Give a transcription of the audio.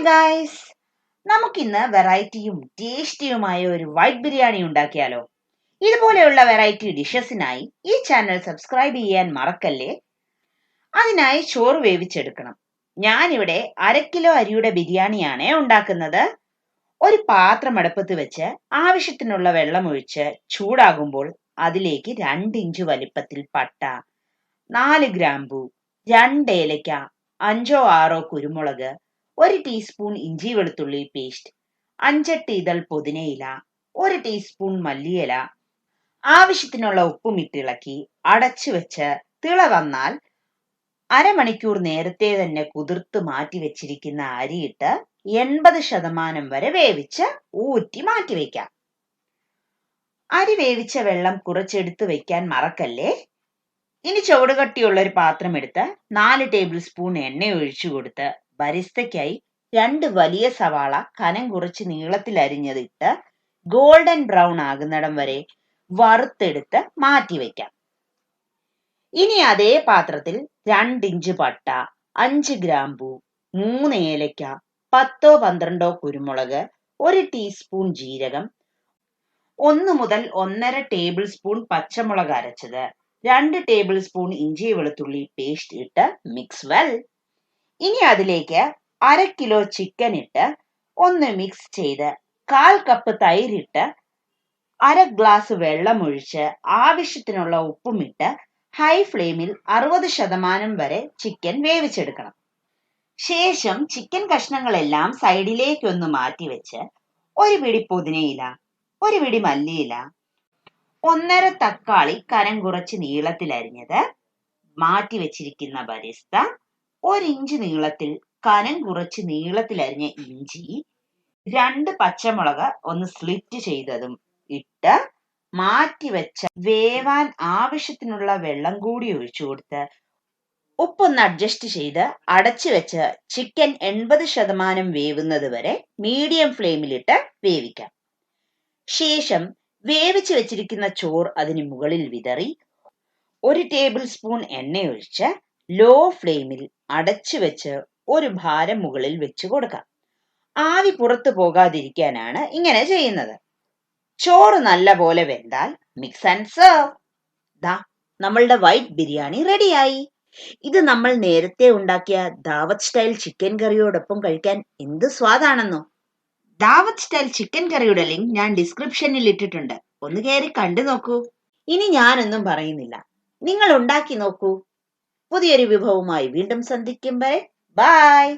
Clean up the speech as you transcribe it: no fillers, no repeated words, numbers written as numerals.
Hi guys, നമുക്കിന്ന് വെറൈറ്റിയും ടേസ്റ്റിയുമായ ഒരു white biryani ഉണ്ടാക്കിയാലോ? ഇതുപോലെയുള്ള വെറൈറ്റി ഡിഷസിനായി ഈ ചാനൽ സബ്സ്ക്രൈബ് ചെയ്യാൻ മറക്കല്ലേ. അതിനായി ചോറ് വേവിച്ചെടുക്കണം. ഞാനിവിടെ 1/2 കിലോ അരിയുടെ ബിരിയാണിയാണ് ഉണ്ടാക്കുന്നത്. ഒരു പാത്രം അടുപ്പത്ത് വെച്ച് ആവശ്യത്തിനുള്ള വെള്ളം ഒഴിച്ച് ചൂടാകുമ്പോൾ അതിലേക്ക് 2 ഇഞ്ച് വലിപ്പത്തിൽ പട്ട, 4 ഗ്രാമ്പൂ, 2 ഏലക്ക, 5-6 കുരുമുളക്, 1 ടീസ്പൂൺ ഇഞ്ചി വെളുത്തുള്ളി പേസ്റ്റ്, 5-8 ഇതൾ പുതിനയില, 1 ടീസ്പൂൺ മല്ലിയില, ആവശ്യത്തിനുള്ള ഉപ്പും ഇട്ടിളക്കി അടച്ചു വെച്ച് തിള വന്നാൽ അരമണിക്കൂർ നേരത്തെ തന്നെ കുതിർത്ത് മാറ്റി വെച്ചിരിക്കുന്ന അരിയിട്ട് 80% വരെ വേവിച്ച് ഊറ്റി മാറ്റി വെക്കാം. അരി വേവിച്ച വെള്ളം കുറച്ചെടുത്ത് വെക്കാൻ മറക്കല്ലേ. ഇനി ചുവടുകട്ടിയുള്ള ഒരു പാത്രം എടുത്ത് 4 ടേബിൾ സ്പൂൺ എണ്ണ ഒഴിച്ചു കൊടുത്ത് ബരിസ്തയ്ക്കായി 2 വലിയ സവാള കനം കുറച്ച് നീളത്തിൽ അരിഞ്ഞതിട്ട് ഗോൾഡൻ ബ്രൗൺ ആകുന്നിടം വരെ വറുത്തെടുത്ത് മാറ്റി വെക്കാം. ഇനി അതേ പാത്രത്തിൽ 2 ഇഞ്ച് പട്ട, 5 ഗ്രാമ്പൂ, 3 ഏലക്ക, 10-12 കുരുമുളക്, 1 ടീസ്പൂൺ ജീരകം, 1 മുതൽ 1.5 ടേബിൾ സ്പൂൺ പച്ചമുളക് അരച്ചത്, 2 ടേബിൾ സ്പൂൺ ഇഞ്ചി വെളുത്തുള്ളി പേസ്റ്റ് ഇട്ട് മിക്സ് വെൽ. ഇനി അതിലേക്ക് 1/2 കിലോ ചിക്കൻ ഇട്ട് ഒന്ന് മിക്സ് ചെയ്ത് 1/4 കപ്പ് തൈരിട്ട് 1/2 ഗ്ലാസ് വെള്ളം ഒഴിച്ച് ആവശ്യത്തിനുള്ള ഉപ്പും ഇട്ട് ഹൈ ഫ്ലെയിമിൽ 60% വരെ ചിക്കൻ വേവിച്ചെടുക്കണം. ശേഷം ചിക്കൻ കഷ്ണങ്ങളെല്ലാം സൈഡിലേക്കൊന്ന് മാറ്റി വെച്ച് 1 പിടി പുതിനയില, 1 പിടി മല്ലിയില, 1.5 തക്കാളി കനം കുറച്ച് നീളത്തിൽ അരിഞ്ഞത്, മാറ്റി വെച്ചിരിക്കുന്ന ബരിസ്ത, 1 ഇഞ്ച് നീളത്തിൽ കനം കുറച്ച് നീളത്തിൽ അരിഞ്ഞ ഇഞ്ചി, 2 പച്ചമുളക് ഒന്ന് സ്ലിറ്റ് ചെയ്തതും ഇട്ട് മാറ്റി വെച്ച വേവാൻ ആവശ്യത്തിനുള്ള വെള്ളം കൂടി ഒഴിച്ചു കൊടുത്ത് ഉപ്പൊന്ന് അഡ്ജസ്റ്റ് ചെയ്ത് അടച്ചു വെച്ച് ചിക്കൻ 80% വേവുന്നത് വരെ മീഡിയം ഫ്ലെയിമിലിട്ട് വേവിക്കാം. ശേഷം വേവിച്ചു വെച്ചിരിക്കുന്ന ചോറ് അതിന് മുകളിൽ വിതറി 1 ടേബിൾ സ്പൂൺ എണ്ണയൊഴിച്ച് ലോ ഫ്ലെയിമിൽ അടച്ചു വെച്ച് ഒരു ഭാരം മുകളിൽ വെച്ച് കൊടുക്കാം. ആവി പുറത്തു പോകാതിരിക്കാനാണ് ഇങ്ങനെ ചെയ്യുന്നത്. ചോറ് നല്ല പോലെ വെന്താൽ മിക്സ് ആൻഡ് സെർവ്. ദാ നമ്മളുടെ വൈറ്റ് ബിരിയാണി റെഡിയായി. ഇത് നമ്മൾ നേരത്തെ ഉണ്ടാക്കിയ ദാവത്ത് സ്റ്റൈൽ ചിക്കൻ കറിയോടൊപ്പം കഴിക്കാൻ എന്ത് സ്വാദാണെന്നോ. ദാവത്ത് സ്റ്റൈൽ ചിക്കൻ കറിയുടെ ലിങ്ക് ഞാൻ ഡിസ്ക്രിപ്ഷനിൽ ഇട്ടിട്ടുണ്ട്. ഒന്ന് കയറി കണ്ടു നോക്കൂ. ഇനി ഞാനൊന്നും പറയുന്നില്ല, നിങ്ങൾ ഉണ്ടാക്കി നോക്കൂ. പുതിയൊരു വിഭവവുമായി വീണ്ടും സന്ധിക്കും വരെ ബൈ.